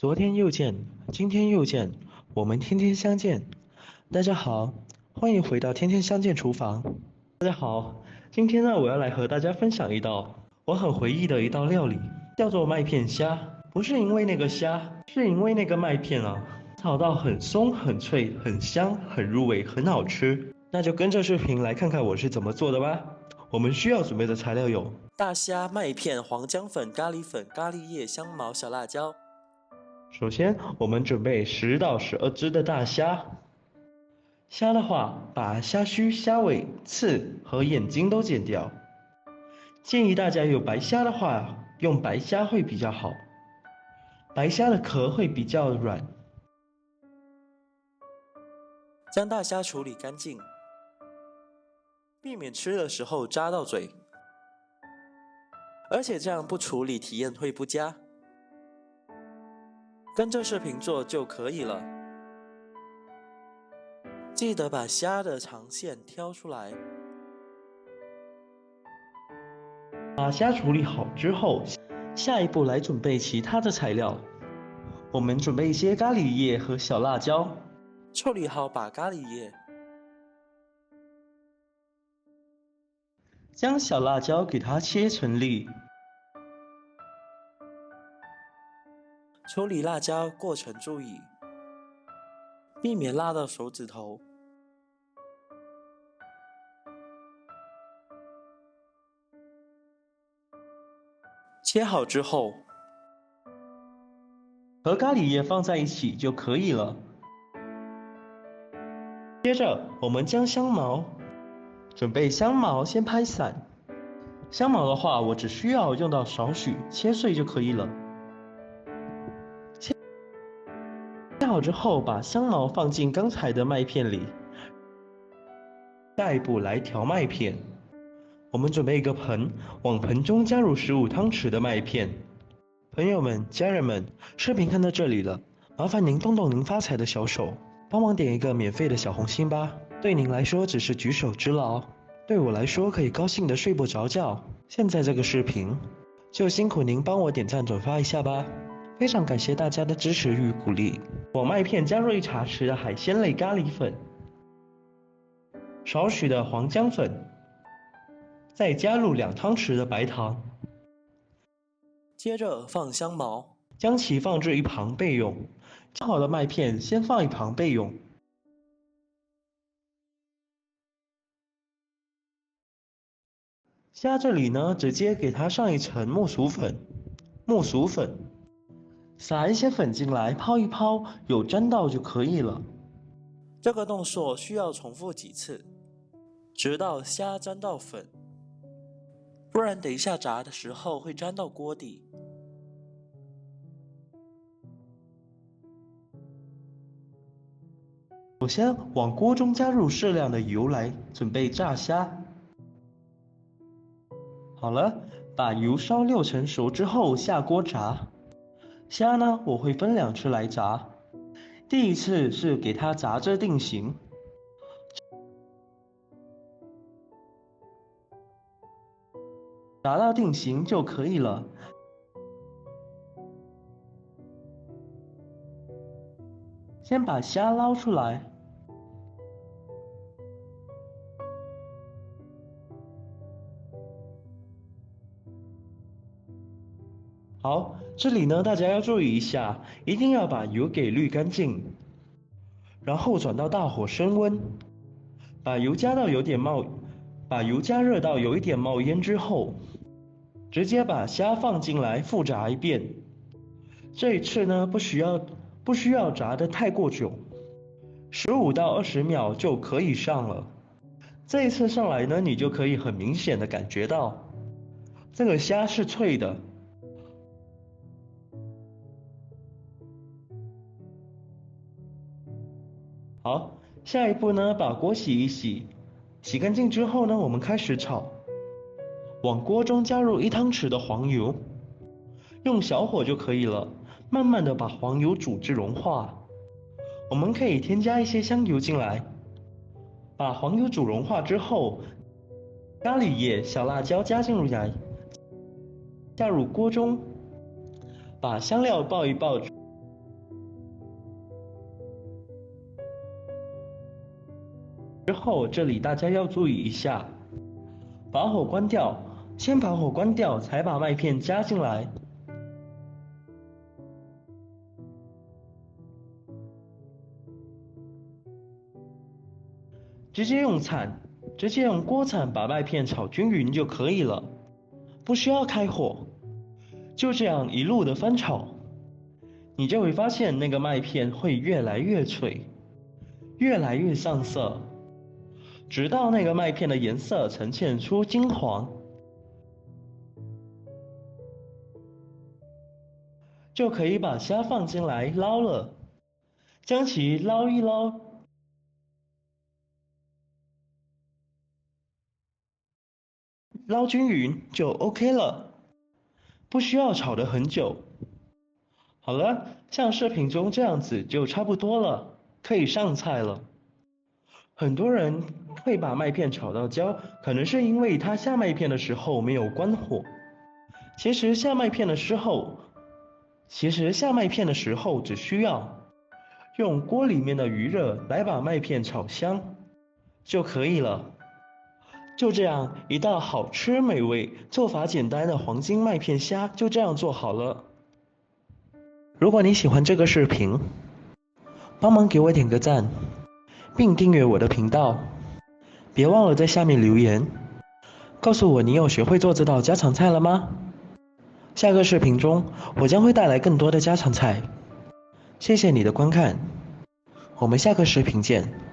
昨天又见，今天又见，我们天天相见。大家好，欢迎回到天天相见厨房。大家好，今天呢，我要来和大家分享一道我很回忆的一道料理，叫做麦片虾。不是因为那个虾，是因为那个麦片啊，炒到很松、很脆、很香、很入味、很好吃。那就跟着视频来看看我是怎么做的吧。我们需要准备的材料有大虾、麦片、黄姜粉、咖喱粉、咖喱叶、香茅、小辣椒。首先，我们准备10到12只的大虾。虾的话，把虾须、虾尾、刺和眼睛都剪掉。建议大家有白虾的话，用白虾会比较好。白虾的壳会比较软。将大虾处理干净，避免吃的时候扎到嘴，而且这样不处理体验会不佳。跟着视频做就可以了。记得把虾的长线挑出来。把虾处理好之后，下一步来准备其他的材料。我们准备一些咖喱叶和小辣椒。处理好把咖喱叶，将小辣椒给它切成粒。处理辣椒过程注意，避免辣到手指头。切好之后，和咖喱叶放在一起就可以了。接着，我们将香茅，准备香茅先拍散。香茅的话，我只需要用到少许，切碎就可以了。切好之后，把香茅放进刚才的麦片里。下一步来调麦片。我们准备一个盆，往盆中加入15汤匙的麦片。朋友们、家人们，视频看到这里了，麻烦您动动您发财的小手，帮忙点一个免费的小红心吧。对您来说只是举手之劳，对我来说可以高兴的睡不着觉。现在这个视频，就辛苦您帮我点赞转发一下吧，非常感谢大家的支持与鼓励。往麦片加入1茶匙的海鲜类咖喱粉，少许的黄姜粉，再加入2汤匙的白糖。接着放香茅，将其放置一旁备用。切好的麦片先放一旁备用。虾这里呢，直接给它上一层木薯粉，撒一些粉进来，泡一泡，有沾到就可以了。这个动作需要重复几次，直到虾沾到粉，不然等一下炸的时候会沾到锅底。首先往锅中加入适量的油来准备炸虾。好了，把油烧6成熟之后下锅炸。虾呢，我会分2次来炸。第一次是给它炸至定型，炸到定型就可以了。先把虾捞出来。好，这里呢，大家要注意一下，一定要把油给滤干净，然后转到大火升温，把油加热到有一点冒烟之后，直接把虾放进来复炸一遍。这一次呢，不需要炸得太过久，15到20秒就可以上了。这一次上来呢，你就可以很明显的感觉到，这个虾是脆的。好，下一步呢，把锅洗一洗，洗干净之后呢，我们开始炒。往锅中加入1汤匙的黄油，用小火就可以了，慢慢的把黄油煮至融化。我们可以添加一些香油进来，把黄油煮融化之后，咖喱叶、小辣椒加入锅中，把香料爆一爆，之后这里大家要注意一下，把火关掉，先把火关掉，才把麦片加进来。直接用锅铲把麦片炒均匀就可以了，不需要开火。就这样一路的翻炒，你就会发现那个麦片会越来越脆，越来越上色，直到那个麦片的颜色呈现出金黄，就可以把虾放进来捞了，将其捞一捞。捞均匀就 OK 了，不需要炒得很久。好了，像视频中这样子就差不多了，可以上菜了。很多人会把麦片炒到焦，可能是因为他下麦片的时候没有关火。其实下麦片的时候只需要用锅里面的余热来把麦片炒香就可以了。就这样一道好吃美味、做法简单的黄金麦片虾就这样做好了。如果你喜欢这个视频，帮忙给我点个赞，并订阅我的频道。别忘了在下面留言，告诉我你有学会做这道家常菜了吗？下个视频中，我将会带来更多的家常菜。谢谢你的观看，我们下个视频见。